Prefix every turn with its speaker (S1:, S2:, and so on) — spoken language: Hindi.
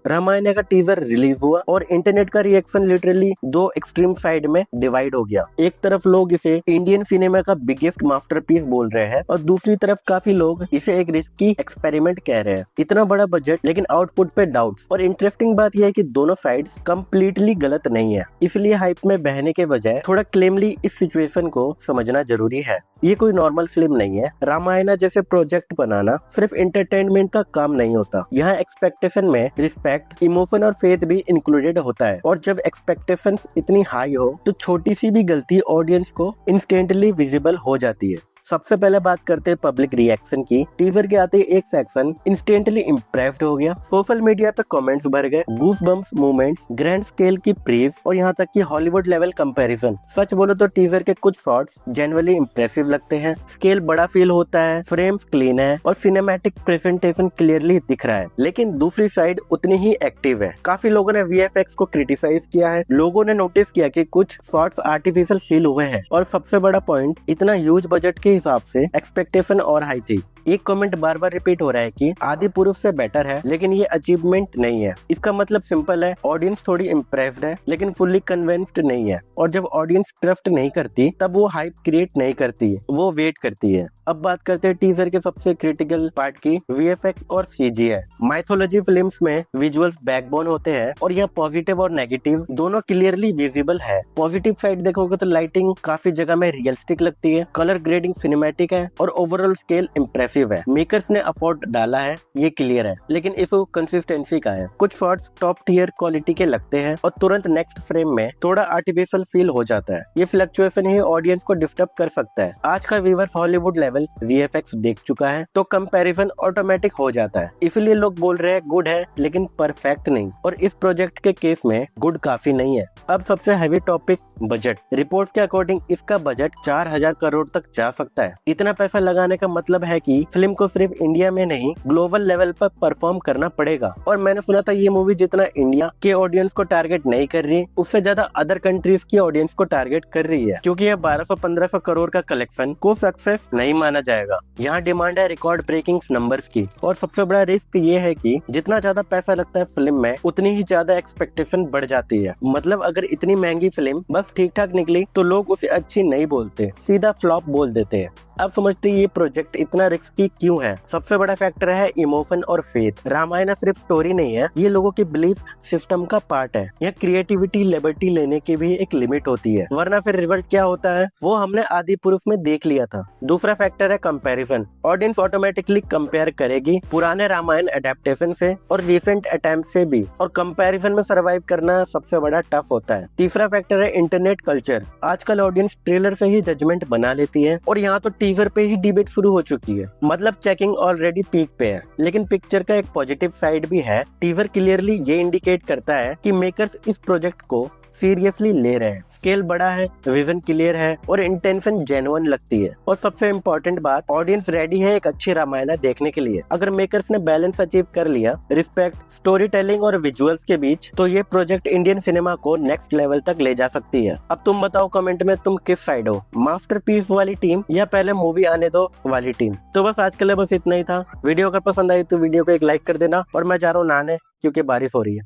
S1: रामायण का टीजर रिलीज हुआ और इंटरनेट का रिएक्शन लिटरली दो एक्सट्रीम साइड में डिवाइड हो गया। एक तरफ लोग इसे इंडियन सिनेमा का बिगेस्ट मास्टरपीस बोल रहे हैं और दूसरी तरफ काफी लोग इसे एक रिस्की एक्सपेरिमेंट कह रहे हैं। इतना बड़ा बजट लेकिन आउटपुट पे डाउट्स। और इंटरेस्टिंग बात यह है कि दोनों साइड्स कंप्लीटली गलत नहीं है, इसलिए हाइप में बहने के बजाय थोड़ा क्लेमली इस सिचुएशन को समझना जरूरी है। ये कोई नॉर्मल फिल्म नहीं है। रामायण जैसे प्रोजेक्ट बनाना सिर्फ एंटरटेनमेंट का काम नहीं होता, यहाँ एक्सपेक्टेशन में रिस्पेक्ट, इमोशन और फेथ भी इंक्लूडेड होता है। और जब एक्सपेक्टेशंस इतनी हाई हो तो छोटी सी भी गलती ऑडियंस को इंस्टेंटली विजिबल हो जाती है। सबसे पहले बात करते हैं पब्लिक रिएक्शन की। टीजर के आते ही एक सेक्शन इंस्टेंटली इम्प्रेस्ड हो गया। सोशल मीडिया पे कमेंट्स भर गए, goose bumps movements, grand scale की प्रीज और यहाँ तक कि हॉलीवुड लेवल कंपैरिजन। सच बोलो तो टीजर के कुछ शॉट्स जेन्युइनली इंप्रेसिव लगते हैं। स्केल बड़ा फील होता है, फ्रेम्स क्लीन है और सिनेमैटिक प्रेजेंटेशन क्लियरली दिख रहा है। लेकिन दूसरी साइड उतनी ही एक्टिव है। काफी लोगों ने वीएफएक्स को क्रिटिसाइज किया है। लोगों ने नोटिस किया कि कुछ शॉट्स आर्टिफिशियल फील हुए हैं। और सबसे बड़ा पॉइंट, इतना ह्यूज बजट के हिसाब से एक्सपेक्टेशन और हाई थी। एक कमेंट बार बार रिपीट हो रहा है कि आदि पुरुष से बेटर है, लेकिन ये अचीवमेंट नहीं है। इसका मतलब सिंपल है, ऑडियंस थोड़ी इम्प्रेस्ड है लेकिन फुल्ली कन्विंस्ड नहीं है। और जब ऑडियंस ट्रस्ट नहीं करती तब वो हाइप क्रिएट नहीं करती है, वो वेट करती है। अब बात करते हैं टीजर के सबसे क्रिटिकल पार्ट की, वीएफएक्स और सीजीआई। माइथोलॉजी फिल्म्स में विजुअल्स बैकबोन होते हैं और यह पॉजिटिव और नेगेटिव दोनों क्लियरली विजिबल है। पॉजिटिव साइड देखोगे तो लाइटिंग काफी जगह में रियलिस्टिक लगती है, कलर ग्रेडिंग सिनेमैटिक है और ओवरऑल स्केल इम्प्रेसिव है। मेकर्स ने अफोर्ड डाला है, ये क्लियर है, लेकिन इशू कंसिस्टेंसी का है। कुछ शॉट्स टॉप टियर क्वालिटी के लगते हैं और तुरंत नेक्स्ट फ्रेम में थोड़ा आर्टिफिशियल फील हो जाता है। ये फ्लक्चुएशन ही ऑडियंस को डिस्टर्ब कर सकता है। आज का व्यूअर हॉलीवुड लेवल वीएफएक्स देख चुका है तो कंपैरिजन ऑटोमेटिक हो जाता है। इसलिए लोग बोल रहे हैं गुड है लेकिन परफेक्ट नहीं। और इस प्रोजेक्ट के केस में गुड काफी नहीं है। अब सबसे हैवी टॉपिक, बजट। रिपोर्ट्स के अकॉर्डिंग इसका बजट 4000 करोड़ तक जा सकता है। इतना पैसा लगाने का मतलब है कि फिल्म को सिर्फ इंडिया में नहीं ग्लोबल लेवल पर परफॉर्म करना पड़ेगा। और मैंने सुना था ये मूवी जितना इंडिया के ऑडियंस को टारगेट नहीं कर रही, उससे ज्यादा अदर कंट्रीज की ऑडियंस को टारगेट कर रही है, क्योंकि ये 1200-1500 करोड़ का कलेक्शन को सक्सेस नहीं माना जाएगा। यहाँ डिमांड है रिकॉर्ड ब्रेकिंग नंबर्स की। और सबसे बड़ा रिस्क ये है कि जितना ज्यादा पैसा लगता है फिल्म में उतनी ही ज्यादा एक्सपेक्टेशन बढ़ जाती है। मतलब अगर इतनी महंगी फिल्म बस ठीक ठाक निकली तो लोग उसे अच्छी नहीं बोलते, सीधा फ्लॉप बोल देते हैं। अब समझते ये प्रोजेक्ट इतना रिस्की क्यों है। सबसे बड़ा फैक्टर है इमोशन और फेथ। रामायण सिर्फ स्टोरी नहीं है, ये लोगों की बिलीफ सिस्टम का पार्ट है। यह क्रिएटिविटी, लिबर्टी लेने की भी एक लिमिट होती है, वरना फिर रिजल्ट क्या होता है वो हमने आदि पुरुष में देख लिया था। दूसरा फैक्टर है कंपैरिजन। ऑडियंस ऑटोमेटिकली कंपेयर करेगी पुराने रामायण एडेप्टेशन से और रिसेंट अटेम्प्ट से भी, और कंपैरिजन में सर्वाइव करना सबसे बड़ा टफ होता है। तीसरा फैक्टर है इंटरनेट कल्चर। आजकल ऑडियंस ट्रेलर से ही जजमेंट बना लेती है और यहाँ तो टीजर पे ही डिबेट शुरू हो चुकी है। मतलब चेकिंग ऑलरेडी पीक पे है। लेकिन पिक्चर का एक पॉजिटिव साइड भी है। टीजर क्लियरली ये इंडिकेट करता है कि मेकर्स इस प्रोजेक्ट को सीरियसली ले रहे हैं। स्केल बड़ा है, विजन क्लियर है और इंटेंशन जेन्युइन लगती है। और सबसे इम्पोर्टेंट बात, ऑडियंस रेडी है एक अच्छी रामायण देखने के लिए। अगर मेकर्स ने बैलेंस अचीव कर लिया, रिस्पेक्ट, स्टोरी टेलिंग और विजुअल्स के बीच, तो ये प्रोजेक्ट इंडियन सिनेमा को नेक्स्ट लेवल तक ले जा सकती है। अब तुम बताओ कमेंट में तुम किस साइड हो, मास्टरपीस वाली टीम या पहले मूवी आने दो वाली टीम। तो बस आज के लिए बस इतना ही था। वीडियो अगर पसंद आई तो वीडियो को एक लाइक कर देना। और मैं जा रहा हूँ नहाने क्योंकि बारिश हो रही है।